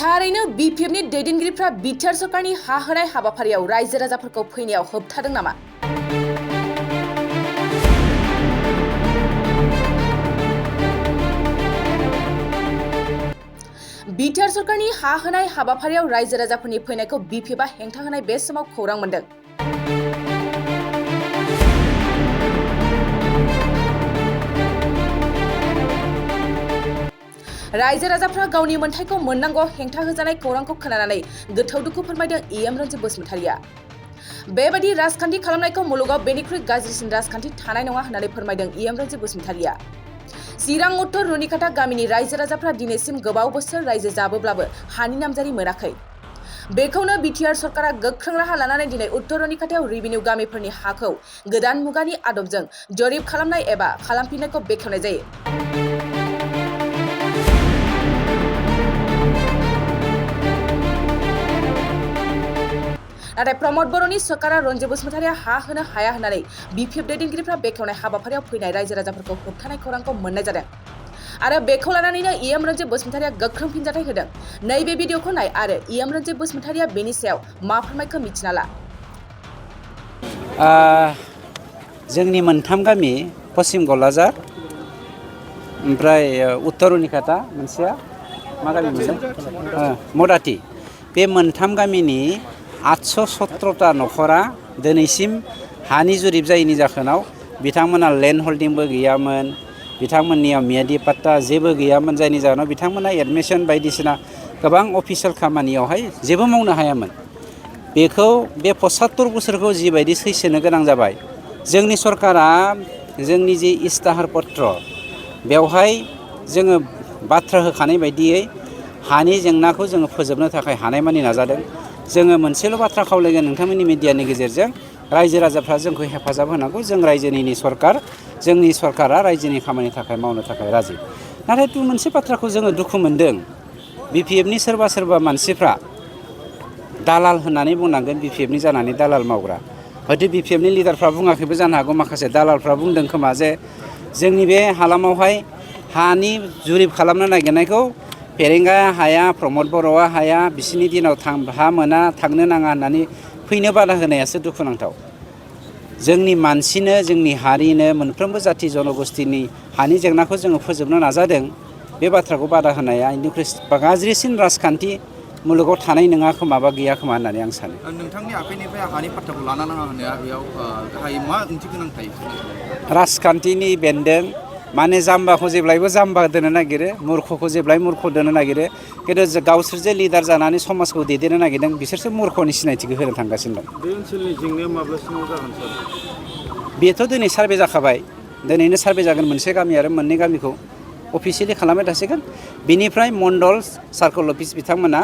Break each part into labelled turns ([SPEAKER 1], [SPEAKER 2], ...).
[SPEAKER 1] थारैनो बिपिएफनि दैदेनगिरिफ्रा बिटिआर सरकारनि हा होनाय हाबाफारियाव रायजो राजाफोरखौ फैनायाव होबथादों नामा? बिटिआर सरकारनि हा होनाय हाबाफारियाव रायजो राजाफोरनि फैनायखौ बिपिएफआ हेंथा होनाय बे समाव खौरां मोनदों। रायजो राजाफ्रा गावनि मोन्थाइखौ मोननांगौ हेंथा होजानाय खौरांखौ खोनानानै गोथौ दुखु फोरमायदों इएम रन्जित बसुमतारिया। बेबादि राजखान्थि खालामनायखौ मुलुगाव बेनिख्रुइ गाज्रिसिन राजखान्थि थानाय नङा होननानै फोरमायदों इएम रन्जित बसुमतारिया। चिरां उत्तर रुनिकाटा गामिनि रायजो राजाफ्रा दिनैसिम गोबाव बोसोर रायजो जाबोब्लाबो हानि नामजारि मोनाखै। बेखौनो बिटिआर सरकारा गोख्रों राहा लानानै दिनै उत्तर रुनिकाटायाव रेभिनिउ गामिफोरनि हाखौ गोदान मुगानि आदबजों जरिब खालामनाय एबा खालामफिननायखौ बेखेवनाय जायो। नाथाय प्रमद बर'नि सरकारा रन्जित बसुमतारिया हा होनो हाया होननानै बिपिएफ दैदेनगिरिफ्रा बेखेवनाय हाबाफारियाव फैनाय रायजो राजाफोरखौ होबथानाय खौरांखौ मोननाय जादों। आरो बेखौ लानानैनो इएम रन्जित बसुमतारिया गोख्रों फिनजाथाय होदों। नैबे भिडिअखौ नाय आरो इएम रन्जित बसुमतारिया बेनि सायाव मा फोरमायखो मिथिना ला।
[SPEAKER 2] जोंनि मोनथाम गामि पश्चिम गलाजार ओमफ्राय उत्तर रुनिकाटा मोनसेया मा गामि मोनसे मदाति, बे मोनथाम गामिनि 817टा न'खरा दिनैसिम हानि जुरिब जायैनि जाहोनाव बिथांमोना लेन्ड हल्डिंबो गैयामोन, बिथांमोननियाव मियादि पाट्टा जेबो गैयामोन, जायनि जाहोनाव बिथांमोना एडमिसन बायदिसिना गोबां अफिसियेल खामानियावहाय जेबो मावनो हायामोन। बेखौ बे 75 बोसोरखौ जिबायदि सैसोनो गोनां जाबाय, जोंनि सरकारा जोंनि जि इस्ताहार पत्र बेवहाय जोङो बाथ्रा होखानाय बायदियै हानि जेंनाखौ जोङो फोजोबनो थाखाय हानायमानि नाजादों। जोङो मोनसेल' बाथ्रा खावलायगोन नोंथांमोननि मिडियानि गेजेरजों, रायजो राजाफ्रा जोंखौ हेफाजाब होनांगौ। जों रायजोनिनो सरकार, जोंनि सरकारा रायजोनि खामानिनि थाखाय मावनो थाखाय राजि। नाथाय मोनसे बाथ्राखौ जोङो दुखु मोनदों, बिपिएफनि सोरबा मानसिफ्रा दालाल होननानै बुंनांगोन, बिपिएफनि जानानै दालाल मावग्रा। हयथ' बिपिएफनि लिडारफ्रा बुङाखैबो जानो हागौ, माखासे दालालफ्रा बुंदों खोमा जे जोंनि बे हालामावहाय हानि जुरिब खालामनो नागिरनायखौ फेरेंगा हाया, प्रमद बर'आ हाया, बिसोरनि दिनाव हा मोना, थांनो नाङा होननानै फैनो बादा होनायासो दुखुनांथाव। जोंनि मानसिनो, जोंनि हारिनो, मोनफ्रोमबो जाथि जनगोष्ठीनि हानि जेंनाखौ जोङो फोजोबनो नाजादों। बे बाथ्राखौ बादा होनाया इनिख्रुइ गाज्रिसिन राजखान्थि मुलुगाव थानाय नङा खोमा बा गैया खोमा होननानै आं सानो।
[SPEAKER 3] नोंथांनि आखाइनिफ्राय हानि पाट्टाखौ लाना नाङा होननाया बेयाव गाहायै मा ओंथि गोनां थायो?
[SPEAKER 2] राजखान्थिनि बेन्दों, माने जाम्बाखौ जेब्लायबो जाम्बा दोननो नागिरो, मूर्खखौ जेब्लायबो मूर्ख दोननो नागिरो। खिन्थु गावसोर जे लिडार जानानै समाजखौ दैदेननो नागिरदों, बिसोरसो मूर्खनि सिनायथिखौ होनो थांगासिनो दं।
[SPEAKER 3] बे ओनसोलनि जेंनाया माब्लासिमाव जागोन सार?
[SPEAKER 2] बेथ' दिनै सार्भे जाखाबाय, दिनैनो सार्भे जागोन। मोनसे गामि आरो मोननै गामिखौ अफिसियेलि खालामबाय थासिगोन। बिनिफ्राय मण्डल सार्कल अफिस बिथांमोना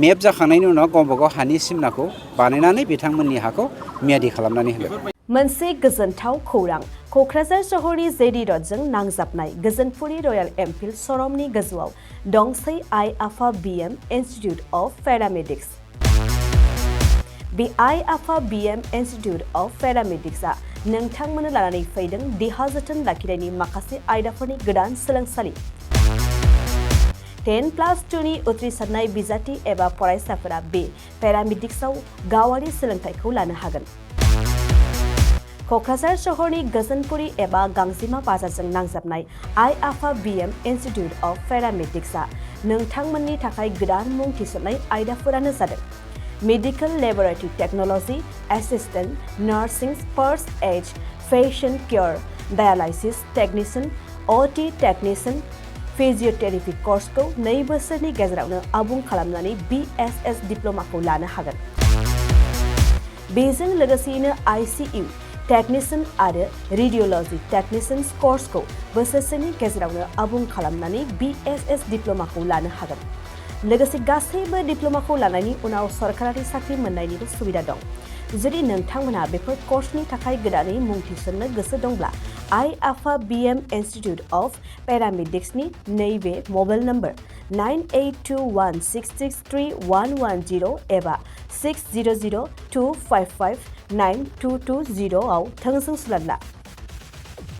[SPEAKER 2] मेप जाखांनायनि उनाव गावबा गाव हानि सिमनाखौ बानायनानै बिथांमोननि हाखौ मियादि खालामनानै होगोन।
[SPEAKER 4] मोनसे गोजोनथाव खौरां, क'क्राझार सहरनि जेडि रडजों नांजाबनाय गोजोनपुरि रयेल एनफिल्ड श'रुमनि गोजौआव दंसै आइ आफा बिएम इन्स्टिट्युट अफ पेरामेडिक्स। बे आइ आफा बिएम इन्स्टिट्युट अफ पेरामेडिक्सआ नोंथांमोननो लानानै फैदों देहा जोथोन लाखिनायनि माखासे आयदाफोरनि गोदान सोलोंसालि। 10+2नि उथ्रिसारनाय बिजाथि एबा फरायसाफोरा बे पेरामेडिक्सआव गावारि सोलोंथाइखौ लानो हागोन। क'क्राझार सहरनि गोजोनपुरि एबा गांजिमा बाजारजों नांजाबनाय आइ आफा बिएम इन्स्टिट्युट अफ पेरामेडिक्सआ नोंथांमोननि थाखाय गोदान मुं थिसननाय आयदाफोरानो जादों medical laboratory technology, assistant nursing, first aid, patient care, dialysis technician, OT technician. Physiotherapy कर्सखौ 2 बोसोरनि गेजेरावनो आबुं खालामनानै BSS डिप्ल'माखौ लानो हागोन। बेजों लोगोसेयैनो ICU टेक्निशियान आरो रेडियोल'जि टेक्निशियान कर्सखौ बोसोरसेनि गेजेरावनो आबुं खालामनानै BSS डिप्ल'माखौ लानो हागोन। लोगोसे गासैबो डिप्ल'माखौ लानायनि उनाव सरकारि साख्रि मोननायनिबो सुबिदा दं। जुदि नोंथांमोनहा बेफोर कर्सनि थाखाय गोदानै मुं थिसननो गोसो दंब्ला आइ आफा बिएम इन्स्टिट्युट अफ पेरामेडिक्सनि नैबे मबाइल नम्बर 9821663110 एबा 6002559220 आव थोंजों सुलाद ला।